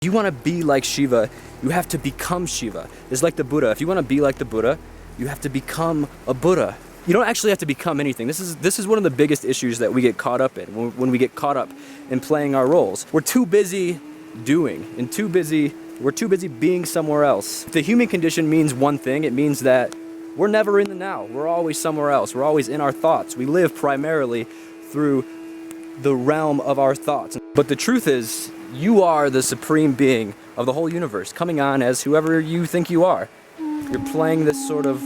You want to be like Shiva, you have to become Shiva. It's like the Buddha. If you want to be like the Buddha, you have to become a Buddha. You don't actually have to become anything. This is one of the biggest issues that we get caught up in when we get caught up in playing our roles. We're too busy doing and we're too busy being somewhere else. The human condition means one thing. It means that we're never in the now. We're always somewhere else. We're always in our thoughts. We live primarily through the realm of our thoughts. But the truth is, you are the supreme being of the whole universe, coming on as whoever you think you are. You're playing this sort of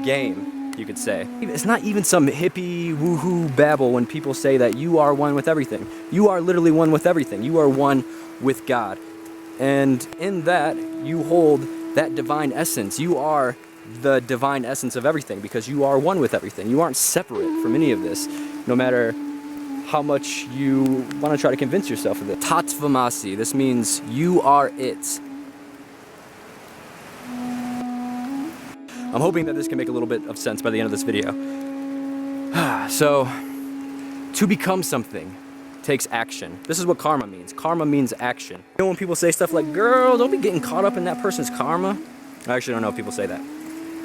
game, you could say. It's not even some hippie woohoo babble when people say that you are one with everything. You are literally one with everything. You are one with God. And in that, you hold that divine essence. You are the divine essence of everything because you are one with everything. You aren't separate from any of this, no matter how much you want to try to convince yourself of it. Tatvamasi, this means you are it. I'm hoping that this can make a little bit of sense by the end of this video. So, to become something takes action. This is what karma means. Karma means action. You know when people say stuff like, girl, don't be getting caught up in that person's karma? I actually don't know if people say that.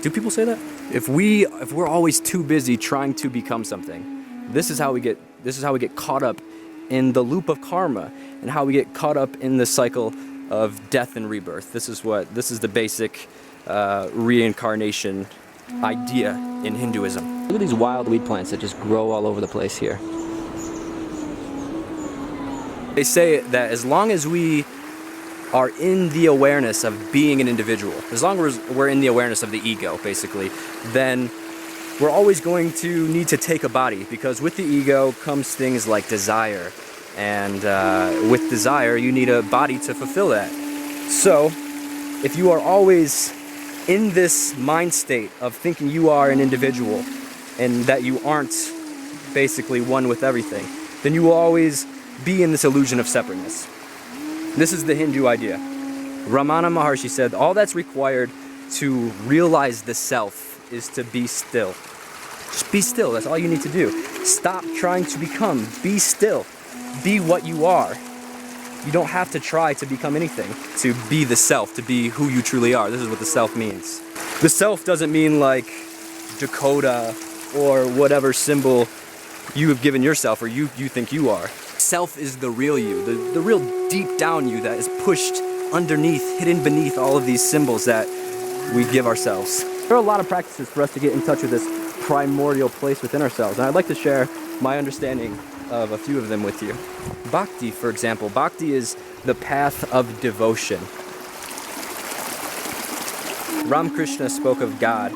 Do people say that? If we're always too busy trying to become something, this is how we get caught up in the loop of karma and how we get caught up in the cycle of death and rebirth. This is the basic reincarnation idea in Hinduism. Look at these wild weed plants that just grow all over the place here. They say that as long as we are in the awareness of being an individual, as long as we're in the awareness of the ego, basically, then we're always going to need to take a body, because with the ego comes things like desire, and with desire you need a body to fulfill that. So if you are always in this mind state of thinking you are an individual and that you aren't basically one with everything, then you will always be in this illusion of separateness. This is the Hindu idea. Ramana Maharshi said all that's required to realize the self is to be still. Just be still, that's all you need to do. Stop trying to become, be still. Be what you are. You don't have to try to become anything to be the self, to be who you truly are. This is what the self means. The self doesn't mean like Dakota or whatever symbol you have given yourself or you think you are. Self is the real you, the real deep down you that is pushed underneath, hidden beneath all of these symbols that we give ourselves. There are a lot of practices for us to get in touch with this primordial place within ourselves, and I'd like to share my understanding of a few of them with you. Bhakti, for example. Bhakti is the path of devotion. Ramakrishna spoke of God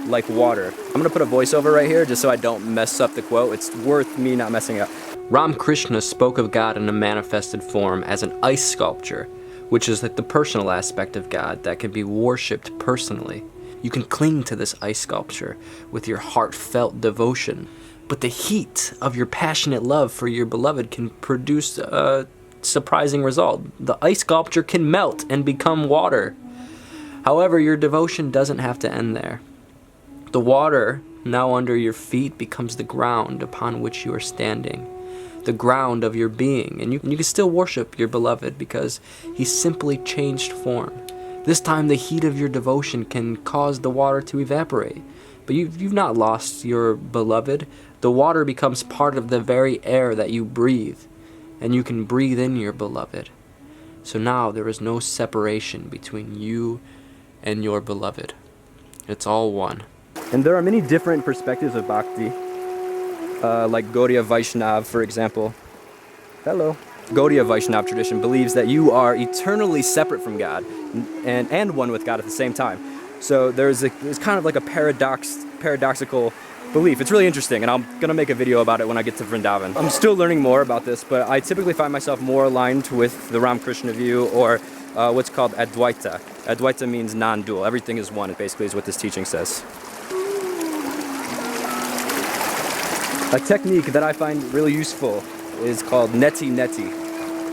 like water. I'm going to put a voiceover right here just so I don't mess up the quote. It's worth me not messing up. Ramakrishna spoke of God in a manifested form as an ice sculpture, which is like the personal aspect of God that can be worshipped personally. You can cling to this ice sculpture with your heartfelt devotion, but the heat of your passionate love for your beloved can produce a surprising result. The ice sculpture can melt and become water. However, your devotion doesn't have to end there. The water now under your feet becomes the ground upon which you are standing, the ground of your being, and you can still worship your beloved because he simply changed form. This time the heat of your devotion can cause the water to evaporate, but you've not lost your beloved. The water becomes part of the very air that you breathe, and you can breathe in your beloved. So now there is no separation between you and your beloved. It's all one. And there are many different perspectives of Bhakti, like Gaudiya Vaishnav, for example. Hello. Gaudiya Vaishnav tradition believes that you are eternally separate from God and one with God at the same time. So there's kind of like a paradoxical belief. It's really interesting, and I'm going to make a video about it when I get to Vrindavan. I'm still learning more about this, but I typically find myself more aligned with the Ramakrishna view or what's called Advaita. Advaita means non-dual. Everything is one, basically, is what this teaching says. A technique that I find really useful is called neti neti.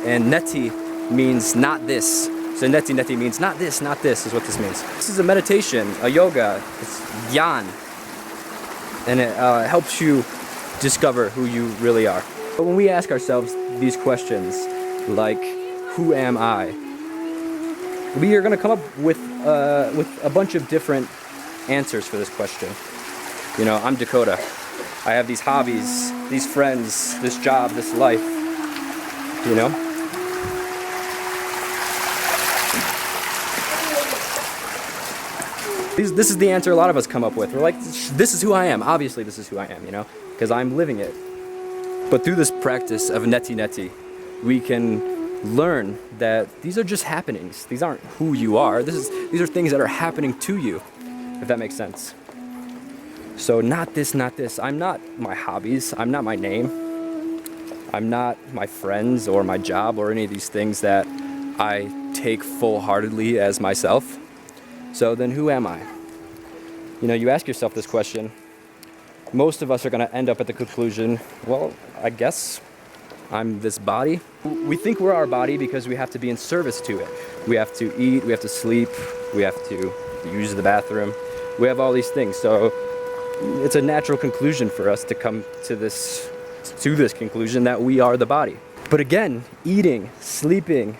And neti means not this. So neti neti means not this is what this means. This is a meditation, a yoga, it's jnana. And it helps you discover who you really are. But when we ask ourselves these questions, like, who am I? We are going to come up with a bunch of different answers for this question. You know, I'm Dakota. I have these hobbies, these friends, this job, this life, you know? This is the answer a lot of us come up with. We're like, this is who I am. Obviously, this is who I am, you know? Because I'm living it. But through this practice of neti, we can learn that these are just happenings. These aren't who you are. These are things that are happening to you, if that makes sense. So not this, not this. I'm not my hobbies. I'm not my name. I'm not my friends or my job or any of these things that I take full-heartedly as myself. So then who am I? You know, you ask yourself this question. Most of us are going to end up at the conclusion, well, I guess I'm this body. We think we're our body because we have to be in service to it. We have to eat, we have to sleep, we have to use the bathroom. We have all these things. So it's a natural conclusion for us to come to this conclusion that we are the body. But again, eating, sleeping,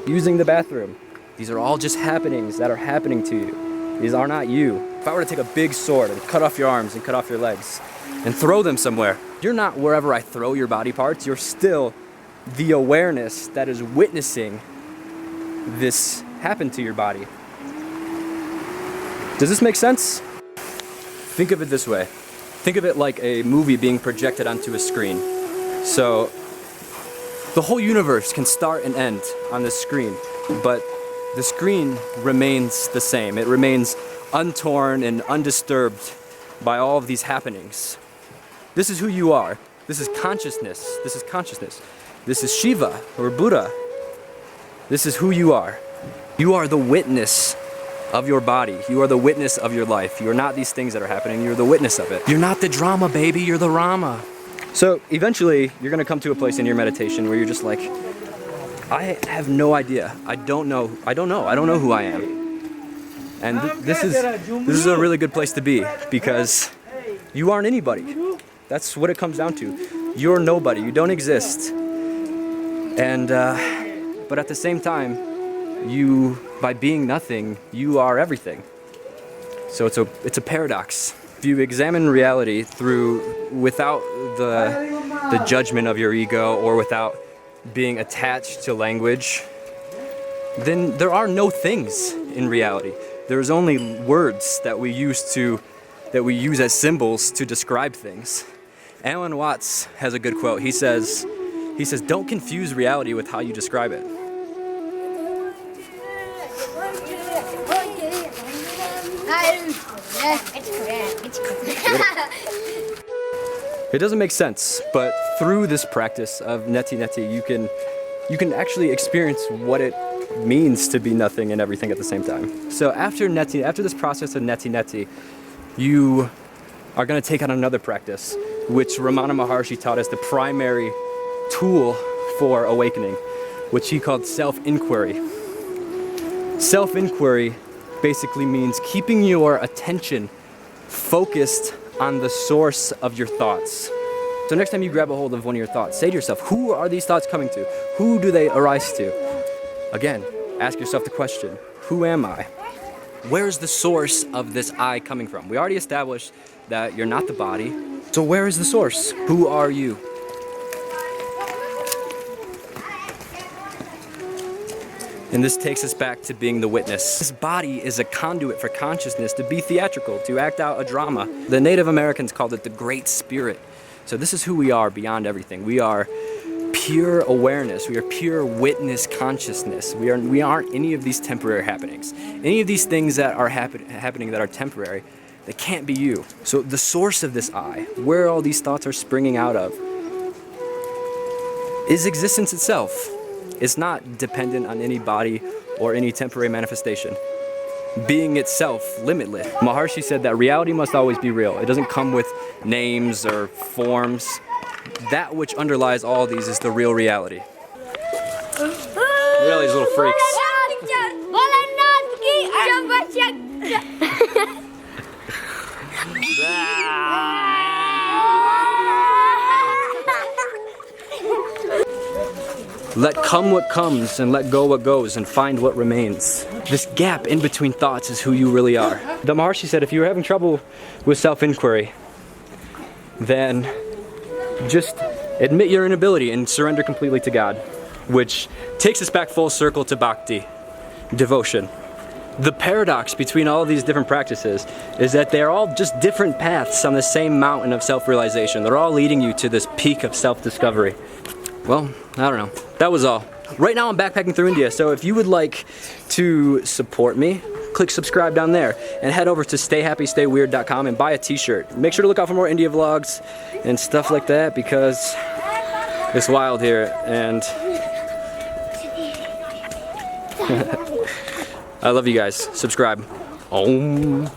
using the bathroom, these are all just happenings that are happening to you. These are not you. If I were to take a big sword and cut off your arms and cut off your legs and throw them somewhere, you're not wherever I throw your body parts. You're still the awareness that is witnessing this happen to your body. Does this make sense? Think of it this way. Think of it like a movie being projected onto a screen. So the whole universe can start and end on this screen, but the screen remains the same. It remains untorn and undisturbed by all of these happenings. This is who you are. This is consciousness. This is consciousness. This is Shiva or Buddha. This is who you are. You are the witness of your body. You are the witness of your life. You are not these things that are happening. You're the witness of it. You're not the drama, baby. You're the Rama. So eventually, you're going to come to a place in your meditation where you're just like, I have no idea. I don't know who I am. And this is a really good place to be because you aren't anybody. That's what it comes down to. You're nobody. You don't exist. And but at the same time, by being nothing, you are everything. So it's a paradox. If you examine reality without the judgment of your ego or without being attached to language, then there are no things in reality. There's only words that we use as symbols to describe things. Alan Watts has a good quote. He says, "Don't confuse reality with how you describe it." It doesn't make sense, but through this practice of neti, you can actually experience what it means to be nothing and everything at the same time. So after this process of neti, you are going to take on another practice, which Ramana Maharshi taught us the primary tool for awakening, which he called self-inquiry. Self-inquiry basically means keeping your attention focused on the source of your thoughts. So next time you grab a hold of one of your thoughts, say to yourself, who are these thoughts coming to? Who do they arise to? Again, ask yourself the question, who am I? Where is the source of this I coming from? We already established that you're not the body. So where is the source? Who are you? And this takes us back to being the witness. This body is a conduit for consciousness to be theatrical, to act out a drama. The Native Americans called it the Great Spirit. So this is who we are beyond everything. We are pure awareness. We are pure witness consciousness. We aren't any of these temporary happenings. Any of these things that are happening that are temporary, they can't be you. So the source of this I, where all these thoughts are springing out of, is existence itself. It's not dependent on any body or any temporary manifestation. Being itself, limitless. Maharshi said that reality must always be real. It doesn't come with names or forms. That which underlies all these is the real reality. Look at all these little freaks. Let come what comes and let go what goes and find what remains. This gap in between thoughts is who you really are. The Maharshi said if you're having trouble with self-inquiry, then just admit your inability and surrender completely to God, which takes us back full circle to Bhakti, devotion. The paradox between all of these different practices is that they're all just different paths on the same mountain of self-realization. They're all leading you to this peak of self-discovery. Well, I don't know. That was all. Right now I'm backpacking through India, so if you would like to support me, click subscribe down there and head over to stayhappystayweird.com and buy a t-shirt. Make sure to look out for more India vlogs and stuff like that because it's wild here and I love you guys. Subscribe. Om.